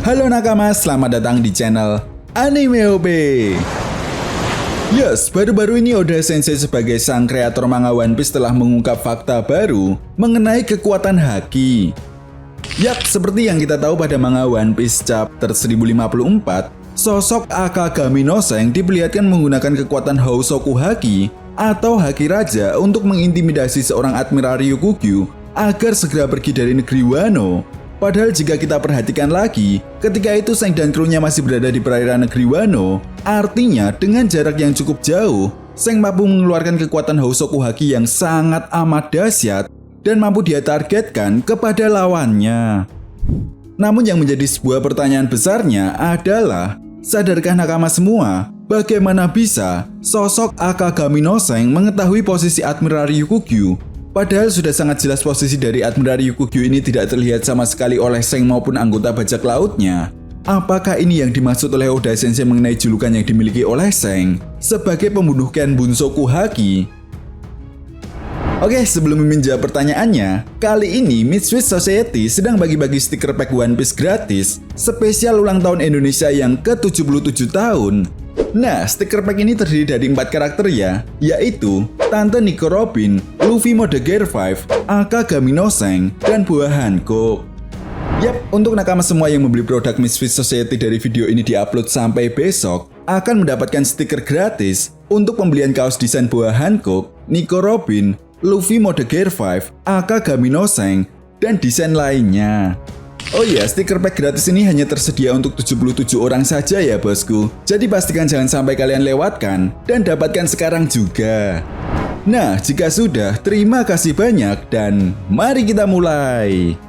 Halo nakama, selamat datang di channel Anime OP. Yes, baru-baru ini Oda Sensei sebagai sang kreator manga One Piece telah mengungkap fakta baru mengenai kekuatan haki. Yap, seperti yang kita tahu pada manga One Piece chapter 1054, sosok Akagami no Sen diperlihatkan menggunakan kekuatan Housoku Haki atau Haki Raja untuk mengintimidasi seorang Admiral Ryukugyu agar segera pergi dari negeri Wano. Padahal jika kita perhatikan lagi, ketika itu Seng dan krunya masih berada di perairan negeri Wano, artinya dengan jarak yang cukup jauh, Seng mampu mengeluarkan kekuatan Housoku Haki yang sangat amat dahsyat dan mampu dia targetkan kepada lawannya. Namun yang menjadi sebuah pertanyaan besarnya adalah, sadarkah nakama semua, bagaimana bisa sosok Akagami no Sen mengetahui posisi Admiral Ryukugyu? Padahal sudah sangat jelas posisi dari Admiral Ryukugyu ini tidak terlihat sama sekali oleh Seng maupun anggota bajak lautnya. Apakah ini yang dimaksud oleh Oda Sensei mengenai julukan yang dimiliki oleh Seng sebagai pembunuh Ken Bunsoku Haki? Oke, sebelum menjawab pertanyaannya, kali ini Mitsui Society sedang bagi-bagi stiker pack One Piece gratis spesial ulang tahun Indonesia yang ke-77 tahun. Nah, stiker pack ini terdiri dari 4 karakter ya, yaitu Tante Nico Robin, Luffy mode Gear 5, Akagami no Sen, dan Boa Hancock. Yap, untuk nakama semua yang membeli produk Mitsui Society dari video ini diupload sampai besok, akan mendapatkan stiker gratis untuk pembelian kaos desain Boa Hancock, Nico Robin, Luffy mode Gear 5, Akagami no Sen, dan desain lainnya. Oh iya, stiker pack gratis ini hanya tersedia untuk 77 orang saja ya bosku. Jadi pastikan jangan sampai kalian lewatkan dan dapatkan sekarang juga. Nah, jika sudah, terima kasih banyak dan mari kita mulai.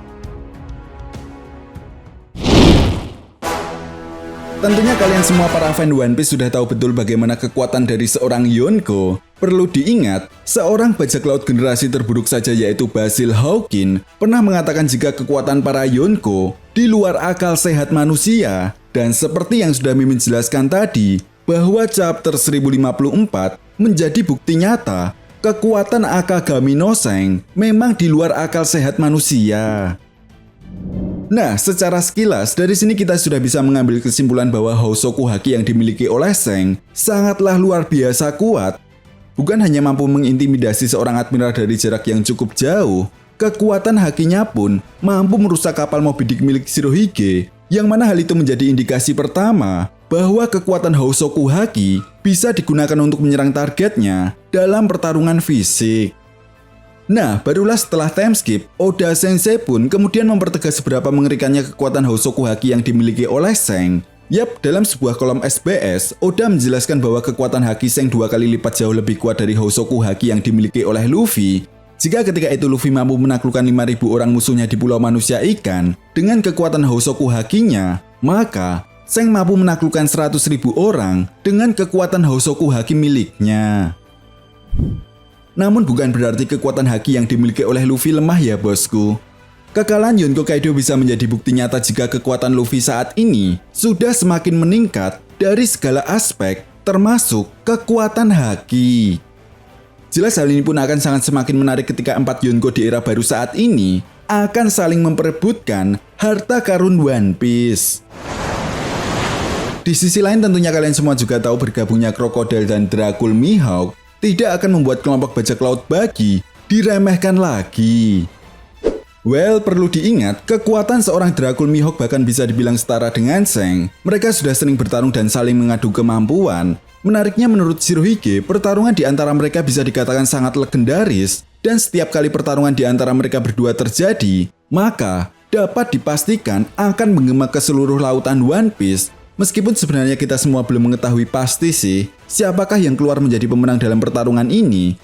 Tentunya kalian semua para fan One Piece sudah tahu betul bagaimana kekuatan dari seorang Yonko. Perlu diingat, seorang bajak laut generasi terburuk saja yaitu Basil Hawkin pernah mengatakan jika kekuatan para Yonko di luar akal sehat manusia. Dan seperti yang sudah Mimin jelaskan tadi, bahwa chapter 1054 menjadi bukti nyata kekuatan Akagami no Sen memang di luar akal sehat manusia. Nah, secara sekilas, dari sini kita sudah bisa mengambil kesimpulan bahwa Housoku Haki yang dimiliki oleh Seng sangatlah luar biasa kuat. Bukan hanya mampu mengintimidasi seorang admiral dari jarak yang cukup jauh, kekuatan hakinya pun mampu merusak kapal Moby Dick milik Shirohige, yang mana hal itu menjadi indikasi pertama bahwa kekuatan Housoku Haki bisa digunakan untuk menyerang targetnya dalam pertarungan fisik. Nah, barulah setelah time skip, Oda Sensei pun kemudian mempertegas seberapa mengerikannya kekuatan Housoku Haki yang dimiliki oleh Seng. Yap, dalam sebuah kolom SBS, Oda menjelaskan bahwa kekuatan Haki Seng 2 kali lipat jauh lebih kuat dari Housoku Haki yang dimiliki oleh Luffy. Jika ketika itu Luffy mampu menaklukkan 5.000 orang musuhnya di Pulau Manusia Ikan dengan kekuatan Housoku Hakinya, maka Seng mampu menaklukkan 100.000 orang dengan kekuatan Housoku Haki miliknya. Namun bukan berarti kekuatan haki yang dimiliki oleh Luffy lemah ya bosku. Kekalahan Yonko Kaido bisa menjadi bukti nyata jika kekuatan Luffy saat ini sudah semakin meningkat dari segala aspek termasuk kekuatan haki. Jelas hal ini pun akan sangat semakin menarik ketika 4 Yonko di era baru saat ini akan saling memperebutkan harta karun One Piece. Di sisi lain tentunya kalian semua juga tahu bergabungnya Crocodile dan Dracul Mihawk tidak akan membuat kelompok bajak laut Bagi diremehkan lagi. Well, perlu diingat, kekuatan seorang Dracul Mihawk bahkan bisa dibilang setara dengan Seng. Mereka sudah sering bertarung dan saling mengadu kemampuan. Menariknya menurut Shirohige, pertarungan di antara mereka bisa dikatakan sangat legendaris, dan setiap kali pertarungan di antara mereka berdua terjadi, maka dapat dipastikan akan menggema ke seluruh lautan One Piece. Meskipun sebenarnya kita semua belum mengetahui pasti sih, siapakah yang keluar menjadi pemenang dalam pertarungan ini.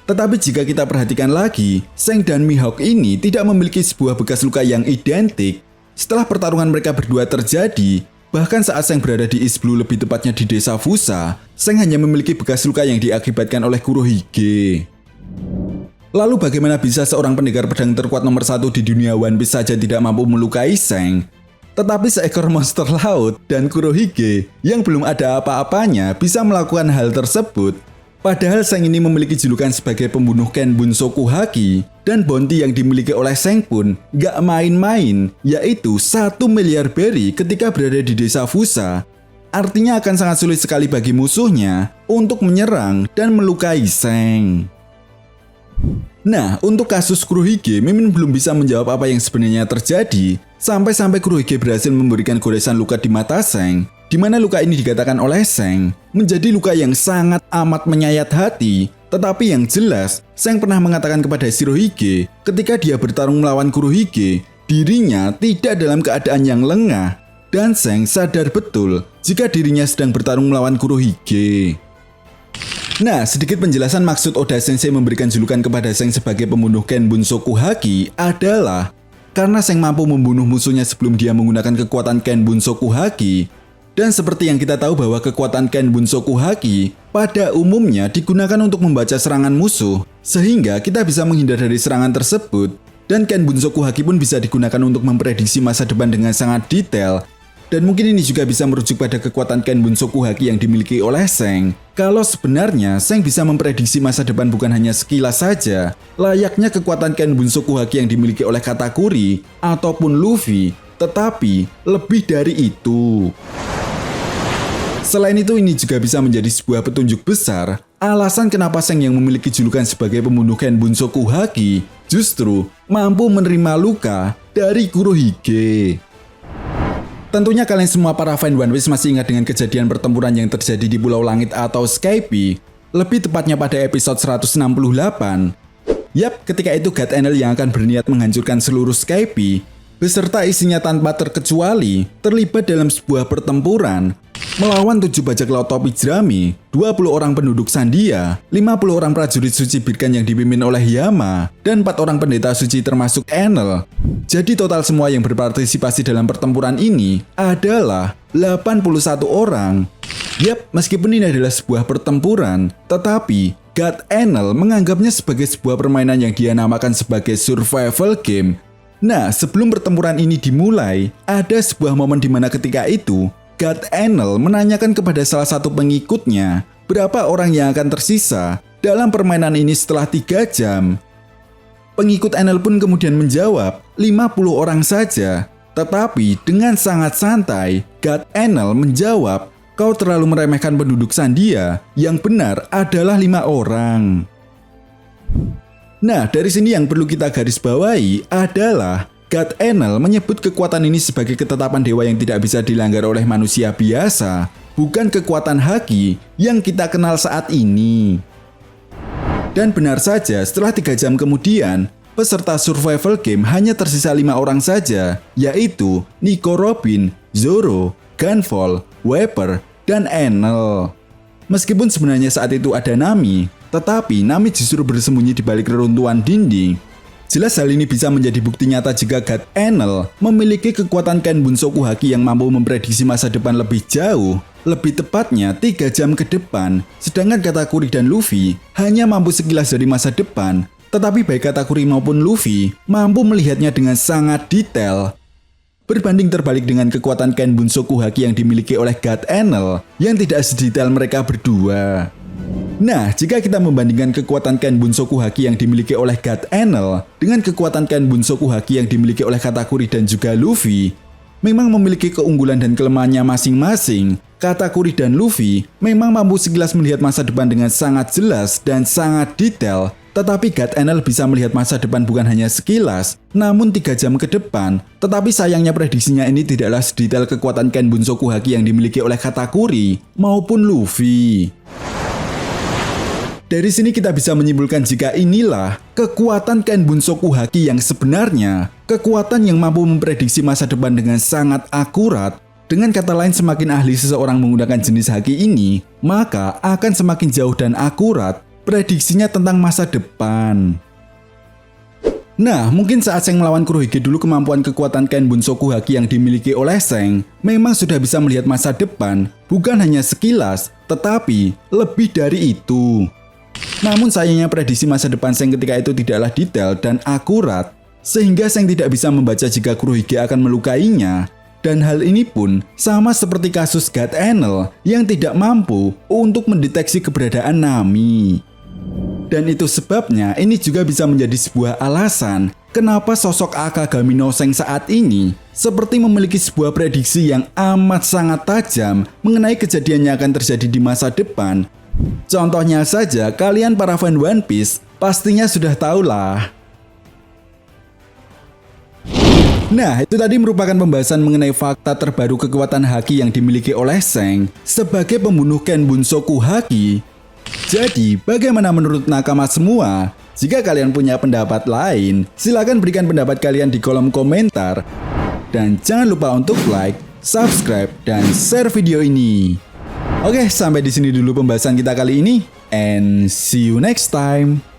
Tetapi jika kita perhatikan lagi, Seng dan Mihawk ini tidak memiliki sebuah bekas luka yang identik. Setelah pertarungan mereka berdua terjadi, bahkan saat Seng berada di East Blue, lebih tepatnya di desa Fusa, Seng hanya memiliki bekas luka yang diakibatkan oleh Kurohige. Lalu bagaimana bisa seorang pendekar pedang terkuat nomor 1 di dunia One Piece saja tidak mampu melukai Seng? Tetapi seekor monster laut dan Kurohige yang belum ada apa-apanya bisa melakukan hal tersebut. Padahal Seng ini memiliki julukan sebagai pembunuh Ken Bunsoku Haki, dan bounty yang dimiliki oleh Seng pun gak main-main, yaitu 1 miliar berry ketika berada di desa Fusa. Artinya akan sangat sulit sekali bagi musuhnya untuk menyerang dan melukai Seng. Nah, untuk kasus Kurohige, Mimin belum bisa menjawab apa yang sebenarnya terjadi, sampai Kurohige berhasil memberikan goresan luka di mata Seng, di mana luka ini dikatakan oleh Seng menjadi luka yang sangat amat menyayat hati. Tetapi yang jelas, Seng pernah mengatakan kepada Shirohige ketika dia bertarung melawan Kurohige, dirinya tidak dalam keadaan yang lengah, dan Seng sadar betul jika dirinya sedang bertarung melawan Kurohige. Nah, sedikit penjelasan maksud Oda Sensei memberikan julukan kepada Seng sebagai pembunuh Ken Bunsoku Haki adalah karena Seng mampu membunuh musuhnya sebelum dia menggunakan kekuatan Ken Bunsoku Haki. Dan seperti yang kita tahu bahwa kekuatan Ken Bunsoku Haki pada umumnya digunakan untuk membaca serangan musuh, sehingga kita bisa menghindar dari serangan tersebut. Dan Ken Bunsoku Haki pun bisa digunakan untuk memprediksi masa depan dengan sangat detail. Dan mungkin ini juga bisa merujuk pada kekuatan Ken Bunsoku Haki yang dimiliki oleh Seng. Kalau sebenarnya Seng bisa memprediksi masa depan bukan hanya sekilas saja, layaknya kekuatan Ken Bunsoku Haki yang dimiliki oleh Katakuri ataupun Luffy, tetapi lebih dari itu. Selain itu, ini juga bisa menjadi sebuah petunjuk besar alasan kenapa Seng yang memiliki julukan sebagai pembunuh Ken Bunsoku Haki justru mampu menerima luka dari Kurohige. Tentunya kalian semua para fan One Piece masih ingat dengan kejadian pertempuran yang terjadi di Pulau Langit atau Skype, lebih tepatnya pada episode 168. Yap, ketika itu God Enel yang akan berniat menghancurkan seluruh Skype beserta isinya tanpa terkecuali terlibat dalam sebuah pertempuran melawan 7 bajak laut topi jerami, 20 orang penduduk Sandia, 50 orang prajurit suci Birkan yang dipimpin oleh Yama, dan 4 orang pendeta suci termasuk Enel. Jadi total semua yang berpartisipasi dalam pertempuran ini adalah 81 orang. Yap, meskipun ini adalah sebuah pertempuran, tetapi God Enel menganggapnya sebagai sebuah permainan yang dia namakan sebagai survival game. Nah, sebelum pertempuran ini dimulai, ada sebuah momen di mana ketika itu God Enel menanyakan kepada salah satu pengikutnya berapa orang yang akan tersisa dalam permainan ini setelah 3 jam. Pengikut Enel pun kemudian menjawab 50 orang saja. Tetapi dengan sangat santai, God Enel menjawab, "Kau terlalu meremehkan penduduk Sandia, yang benar adalah 5 orang." Nah, dari sini yang perlu kita garis bawahi adalah God Enel menyebut kekuatan ini sebagai ketetapan dewa yang tidak bisa dilanggar oleh manusia biasa, bukan kekuatan haki yang kita kenal saat ini. Dan benar saja, setelah 3 jam kemudian, peserta survival game hanya tersisa 5 orang saja, yaitu Nico Robin, Zoro, Gunvolt, Weber, dan Enel. Meskipun sebenarnya saat itu ada Nami, tetapi Nami justru bersembunyi di balik reruntuhan dinding. Jelas hal ini bisa menjadi bukti nyata jika God Enel memiliki kekuatan Ken Bunsoku Haki yang mampu memprediksi masa depan lebih jauh, lebih tepatnya 3 jam ke depan, sedangkan Katakuri dan Luffy hanya mampu sekilas dari masa depan, tetapi baik Katakuri maupun Luffy mampu melihatnya dengan sangat detail. Berbanding terbalik dengan kekuatan Ken Bunsoku Haki yang dimiliki oleh God Enel yang tidak sedetail mereka berdua. Nah, jika kita membandingkan kekuatan Ken Bunsoku Haki yang dimiliki oleh God Enel dengan kekuatan Ken Bunsoku Haki yang dimiliki oleh Katakuri dan juga Luffy, memang memiliki keunggulan dan kelemahannya masing-masing. Katakuri dan Luffy memang mampu sekilas melihat masa depan dengan sangat jelas dan sangat detail, tetapi God Enel bisa melihat masa depan bukan hanya sekilas, namun 3 jam ke depan. Tetapi sayangnya prediksinya ini tidaklah sedetail kekuatan Ken Bunsoku Haki yang dimiliki oleh Katakuri maupun Luffy. Dari sini kita bisa menyimpulkan jika inilah kekuatan Ken Bunsoku Haki yang sebenarnya, kekuatan yang mampu memprediksi masa depan dengan sangat akurat. Dengan kata lain, semakin ahli seseorang menggunakan jenis haki ini, maka akan semakin jauh dan akurat prediksinya tentang masa depan. Nah, mungkin saat Seng melawan Kurohige dulu kemampuan kekuatan Ken Bunsoku Haki yang dimiliki oleh Seng memang sudah bisa melihat masa depan, bukan hanya sekilas, tetapi lebih dari itu. Namun sayangnya prediksi masa depan Seng ketika itu tidaklah detail dan akurat, sehingga Seng tidak bisa membaca jika Kurohige akan melukainya. Dan hal ini pun sama seperti kasus God Enel yang tidak mampu untuk mendeteksi keberadaan Nami. Dan itu sebabnya ini juga bisa menjadi sebuah alasan kenapa sosok Akagami no Sen saat ini seperti memiliki sebuah prediksi yang amat sangat tajam mengenai kejadian yang akan terjadi di masa depan. Contohnya saja, kalian para fan One Piece pastinya sudah tahu lah. Nah, itu tadi merupakan pembahasan mengenai fakta terbaru kekuatan haki yang dimiliki oleh Seng sebagai pembunuh Ken Bunsoku Haki. Jadi, bagaimana menurut nakama semua? Jika kalian punya pendapat lain, silakan berikan pendapat kalian di kolom komentar. Dan jangan lupa untuk like, subscribe, dan share video ini. Oke, sampai di sini dulu pembahasan kita kali ini. And see you next time.